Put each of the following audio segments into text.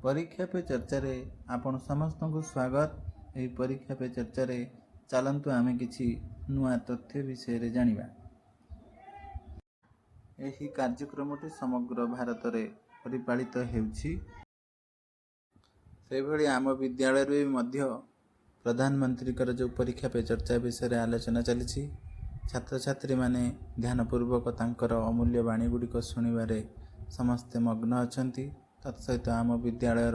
परीक्षा पे चर्चा रे आपण समस्त को स्वागत। यही परीक्षा पे चर्चा रे चलतु आमे किछि नुआ तथ्य विषय रे जानिबा। यही कार्यक्रमटी समग्र भारत रे परिपालित हेउछि। से भली आम विद्यालय रे मध्य प्रधानमंत्री कर जो परीक्षा पे चर्चा विषय रे आलोचना चली। छात्र छात्री माने ध्यानपूर्वक तांकर अमूल्य वाणी गुड़िक शुणवे समस्ते मग्न अछंती। तत्सहित आम विद्यालय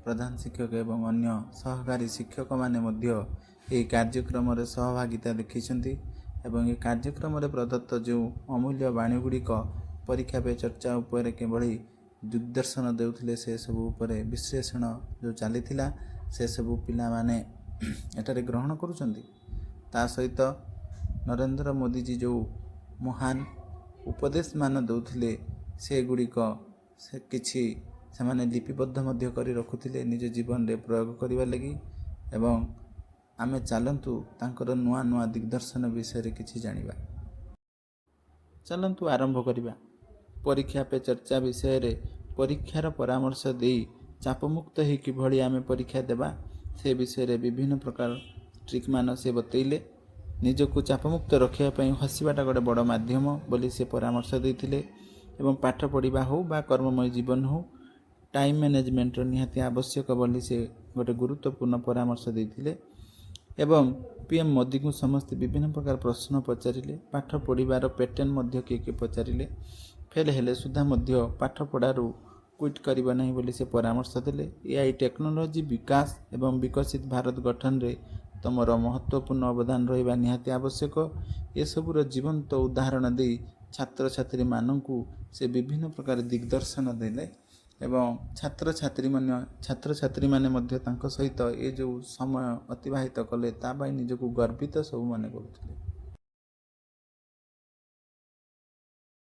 प्रधान शिक्षक एवं अन्य सहकारी शिक्षक माने मध्य यह कार्यक्रम रे सहभागिता देखिछंती एवं ये कार्यक्रम रे प्रदत्त जो अमूल्य वाणी गुड़िक परीक्षा पे चर्चा उपरे केवली दिग्दर्शन देउथिले से सब उपरे विश्लेषण जो चलीथिला से सब पिला माने एटारे ग्रहण करूछंती। ता सहित नरेंद्र मोदी जी जो महान उपदेश मान दौथिले से गुड़िक से किछि से माने लिपिबद्ध मध्य करी रखुथिले निज जीवन रे प्रयोग करिवा लगी। एवं आमे चलंतु तांकर नुआ नुआ दिग्दर्शन विषय रे किछि जानिबा। चलंतु आरंभ करिबा। परीक्षा पे चर्चा विषय रे परीक्षार परामर्श देई चापमुक्त ही किभଳି आमे परीक्षा देबा से विषय रे विभिन्न प्रकार ट्रिक मान से बतैले। निजको चापमुक्त रखिया पई हसिबाटा गोटे बड़ माध्यम बोली से परामर्श देथिले। एवं पाठ पढ़िबा हो बा कर्ममय जीवन हो टाइम मैनेजमेंट निहाती आवश्यक बोली से गोटे गुरुत्वपूर्ण परामर्श देथिले। एवं पीएम मोदी को समस्त विभिन्न प्रकार प्रश्न पचारिले। पाठ पढ़िबार पैटर्न मध्य के पचारिले। फेल हेले सुधा मध्य पाठ पढ़ारू क्विट करिबा नहीं बोली से परामर्श देले। एआई टेक्नोलॉजी विकास एवं विकसित भारत गठन रे तमर महत्वपूर्ण अवदान रहिबा निहाती आवश्यक। ये सबुर जीवंत उदाहरण दे छात्र छात्री माननकु से विभिन्न प्रकार दिग्दर्शन देले। एवं छात्र छात्री माने मध्य तांको सहित ए जो समय अतिबाहित कले ता बाई निजको गर्वित सब माने करुथिले।